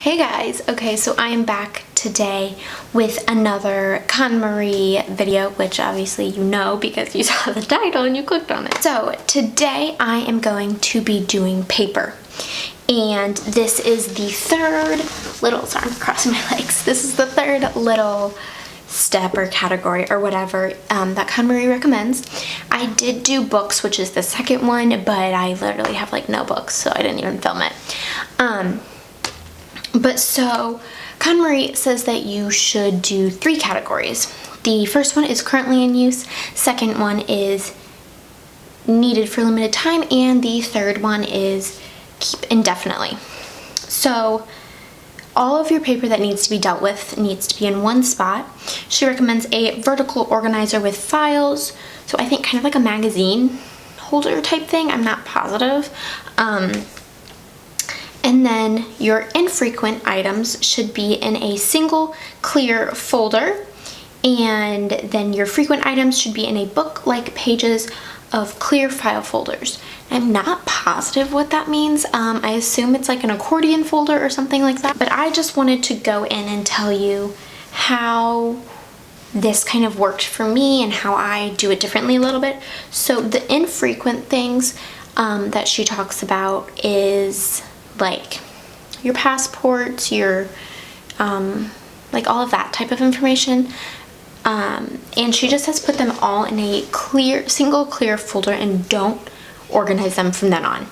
Hey guys, okay, so I am back today with another KonMari video, which obviously you know because you saw the title and you clicked on it. So today I am going to be doing paper, and this is the third little, sorry, I'm crossing my legs. This is the third little step or category or whatever that KonMari recommends. I did do books, which is the second one, but I literally have like no books, so I didn't even film it. But so KonMari says that you should do 3 categories. The first one is currently in use, second one is needed for limited time, and the third one is keep indefinitely. So all of your paper that needs to be dealt with needs to be in one spot. She recommends a vertical organizer with files, so I think kind of like a magazine holder type thing, I'm not positive. And then your infrequent items should be in a single clear folder, and then your frequent items should be in a book-like pages of clear file folders. I'm not positive what that means. I assume it's like an accordion folder or something like that, but I just wanted to go in and tell you how this kind of worked for me and how I do it differently a little bit. So the infrequent things that she talks about is like your passports, your like all of that type of information, and she just has put them all in a single clear folder and don't organize them from then on.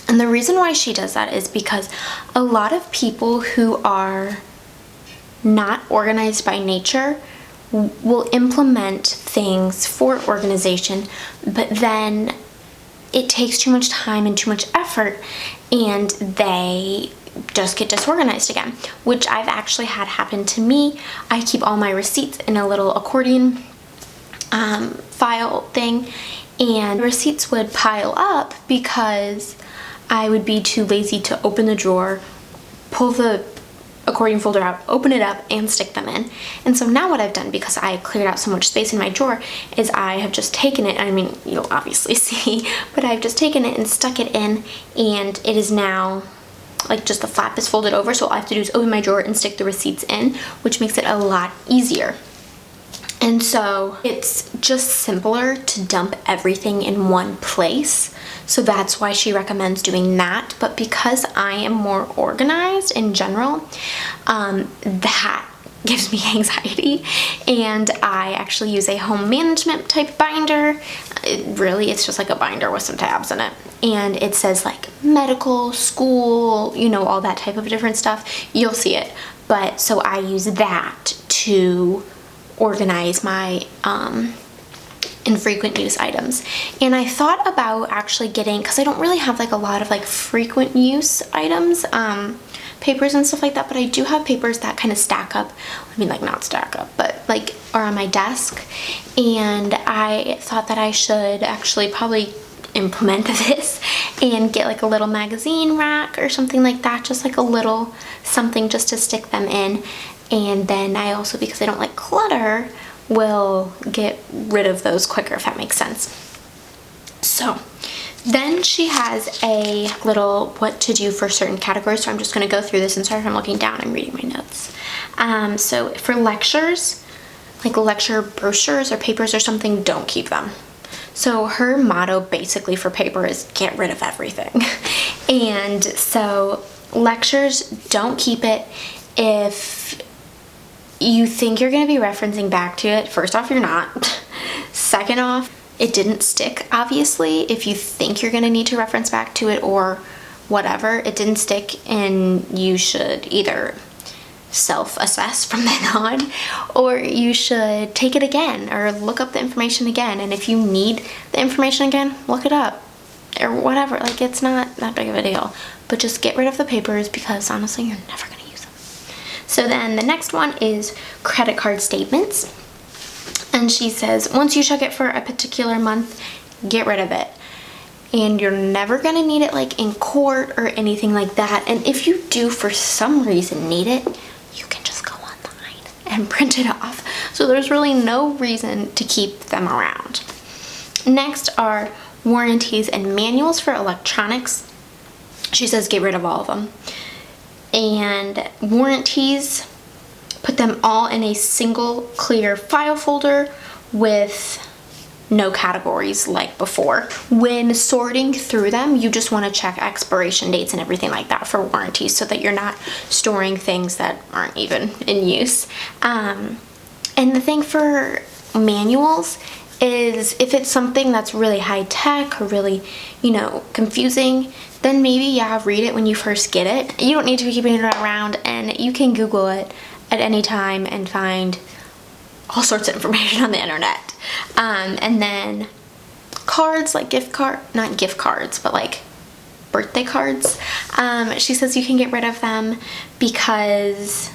And the reason why she does that is because a lot of people who are not organized by nature will implement things for organization, but then it takes too much time and too much effort, and they just get disorganized again, which I've actually had happen to me. I keep all my receipts in a little accordion file thing, and receipts would pile up because I would be too lazy to open the drawer, pull the accordion folder out, open it up, and stick them in. And so now what I've done, because I cleared out so much space in my drawer, is I have just taken it, I mean, you'll obviously see, but I've just taken it and stuck it in, and it is now like just the flap is folded over, so all I have to do is open my drawer and stick the receipts in, which makes it a lot easier. And so it's just simpler to dump everything in one place. So that's why she recommends doing that. But because I am more organized in general, that gives me anxiety. And I actually use a home management type binder. It's just like a binder with some tabs in it. And it says like medical, school, you know, all that type of different stuff. You'll see it. But so I use that to organize my infrequent use items. And I thought about actually getting, because I don't really have like a lot of like frequent use items, papers and stuff like that, but I do have papers that kind of stack up. I mean, like not stack up, but like are on my desk. And I thought that I should actually probably implement this and get like a little magazine rack or something like that, just like a little something just to stick them in. And then I also, because I don't like clutter, will get rid of those quicker, if that makes sense. So then she has a little what to do for certain categories. So I'm just going to go through this, and sorry if I'm looking down, I'm reading my notes. So for lectures, like lecture brochures or papers or something, don't keep them. So her motto basically for paper is get rid of everything. And so lectures, don't keep it. If you think you're going to be referencing back to it, first off, you're not. Second off, it didn't stick, obviously. If you think you're going to need to reference back to it or whatever, it didn't stick, and you should either self-assess from then on, or you should take it again or look up the information again. And if you need the information again, look it up or whatever. Like, it's not that big of a deal. But just get rid of the papers, because honestly, you're never going to. So then the next one is credit card statements. And she says, once you check it for a particular month, get rid of it. And you're never going to need it like in court or anything like that. And if you do for some reason need it, you can just go online and print it off. So there's really no reason to keep them around. Next are warranties and manuals for electronics. She says get rid of all of them. and warranties, put them all in a single clear file folder with no categories like before. When sorting through them, you just want to check expiration dates and everything like that for warranties so that you're not storing things that aren't even in use. And the thing for manuals is if it's something that's really high tech or really, you know, confusing, then maybe, yeah, read it when you first get it. You don't need to be keeping it around, and you can Google it at any time and find all sorts of information on the internet. And then cards, like not gift cards, but like birthday cards. She says you can get rid of them because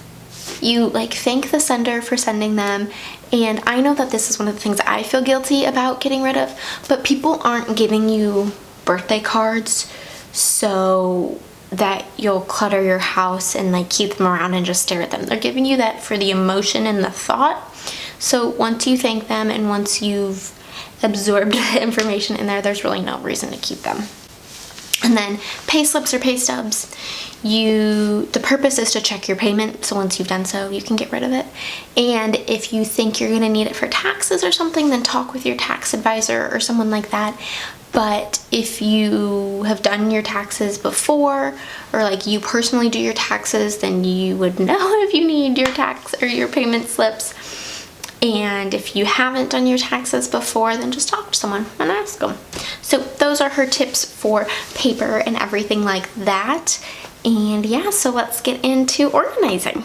you like thank the sender for sending them. And I know that this is one of the things I feel guilty about getting rid of, but people aren't giving you birthday cards so that you'll clutter your house and like keep them around and just stare at them. They're giving you that for the emotion and the thought. So once you thank them and once you've absorbed the information in there, there's really no reason to keep them. And then pay slips or pay stubs, the purpose is to check your payment, so once you've done so, you can get rid of it. And if you think you're gonna need it for taxes or something, then talk with your tax advisor or someone like that. But if you have done your taxes before, or like you personally do your taxes, then you would know if you need your tax or your payment slips. And if you haven't done your taxes before, then just talk to someone and ask them. So those are her tips for paper and everything like that. And yeah, so let's get into organizing.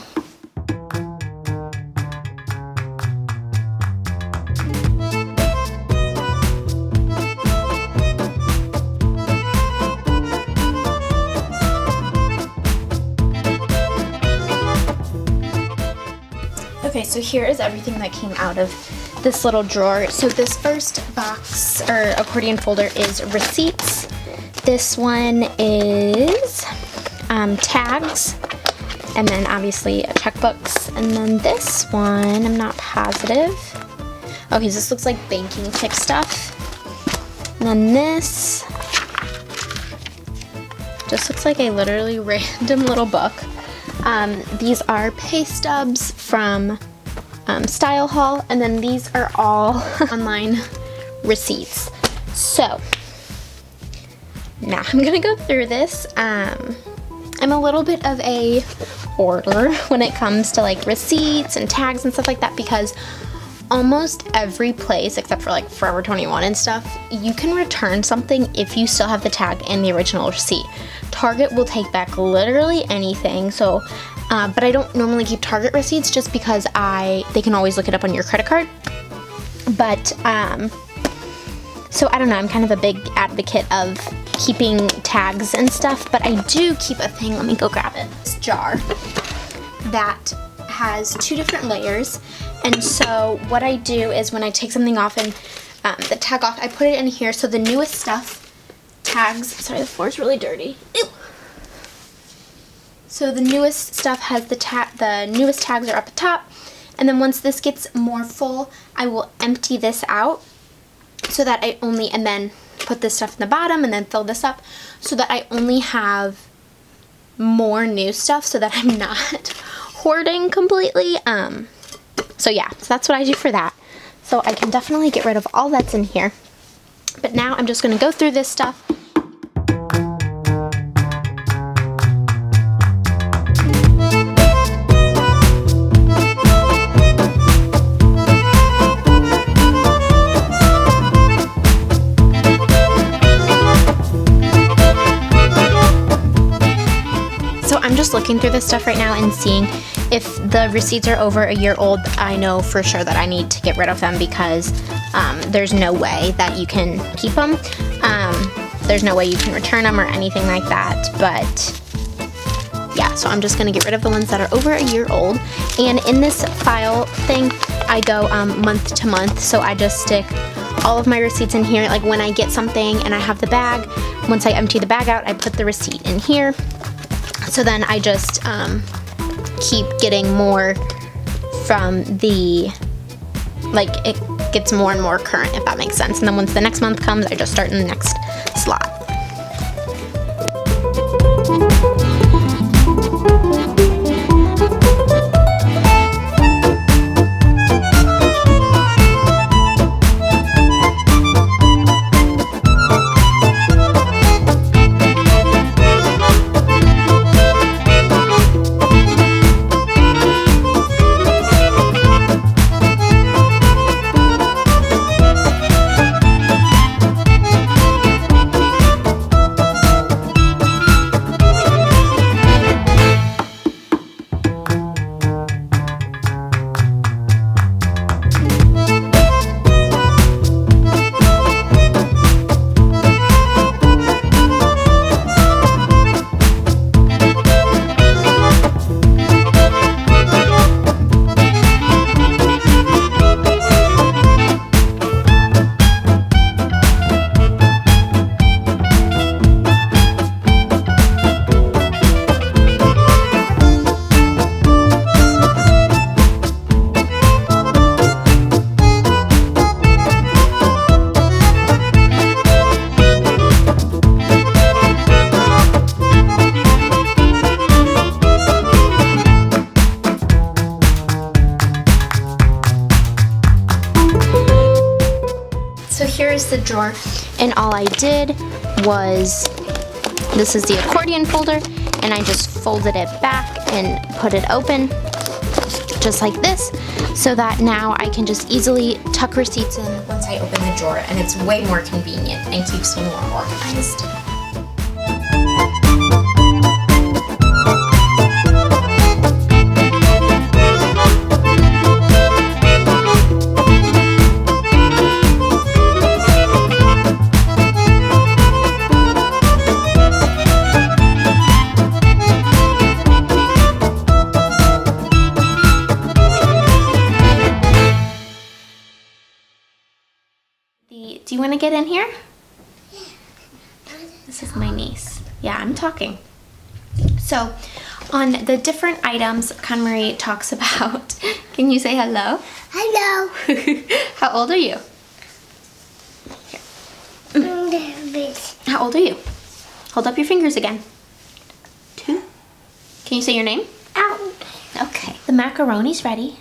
Okay, so here is everything that came out of this little drawer. So this first box or accordion folder is receipts. This one is tags, and then obviously checkbooks. And then this one, I'm not positive. Okay, so this looks like banking tip stuff. And then this just looks like a literally random little book. These are pay stubs from Style Haul, and then these are all online receipts. So now I'm gonna go through this. I'm a little bit of a hoarder when it comes to like receipts and tags and stuff like that, because almost every place except for like Forever 21 and stuff, you can return something if you still have the tag and the original receipt. Target will take back literally anything. So but I don't normally keep Target receipts just because they can always look it up on your credit card. But so I don't know, I'm kind of a big advocate of keeping tags and stuff, but I do keep a thing, let me go grab it, this jar that has 2 different layers. And so what I do is when I take something off and the tag off, I put it in here. So the newest stuff, tags, sorry, the floor's really dirty. Ew. So the newest stuff has the newest tags are up the top. And then once this gets more full, I will empty this out so that and then put this stuff in the bottom and then fill this up so that I only have more new stuff so that I'm not hoarding completely. So yeah, so that's what I do for that. So I can definitely get rid of all that's in here. But now I'm just gonna go through this stuff. I'm just looking through this stuff right now and seeing if the receipts are over a year old. I know for sure that I need to get rid of them because there's no way that you can keep them. There's no way you can return them or anything like that. But yeah, so I'm just gonna get rid of the ones that are over a year old. And in this file thing, I go month to month. So I just stick all of my receipts in here. Like when I get something and I have the bag, once I empty the bag out, I put the receipt in here. So then I just keep getting more from like it gets more and more current, if that makes sense. And then once the next month comes, I just start in the next slot. just the drawer. And all I did was, this is the accordion folder, and I just folded it back and put it open, just like this, so that now I can just easily tuck receipts in once I open the drawer, and it's way more convenient and keeps me more organized. Do you want to get in here? Yeah. This is my niece. Yeah, I'm talking. So, on the different items KonMari talks about, can you say hello? Hello. How old are you? How old are you? Hold up your fingers again. 2. Can you say your name? Ow. Okay. The macaroni's ready.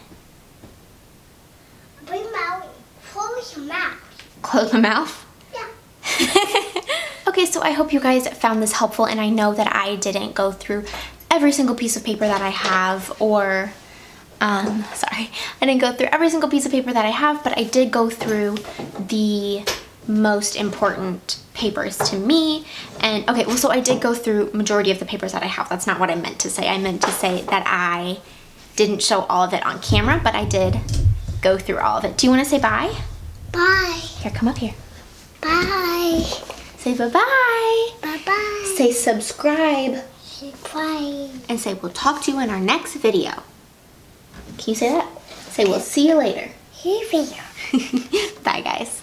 Bring Maui. Close your mouth. Close the mouth? Yeah. Okay, so I hope you guys found this helpful, and I know that I didn't go through every single piece of paper that I have, or, sorry, I didn't go through every single piece of paper that I have, but I did go through the most important papers to me. And okay, well, so I did go through majority of the papers that I have. That's not what I meant to say. I meant to say that I didn't show all of it on camera, but I did go through all of it. Do you want to say bye? Bye. Here, come up here. Bye. Say bye-bye. Bye-bye. Say subscribe. Subscribe. And say we'll talk to you in our next video. Can you say that? Say we'll see you later. Here we go. Bye, guys.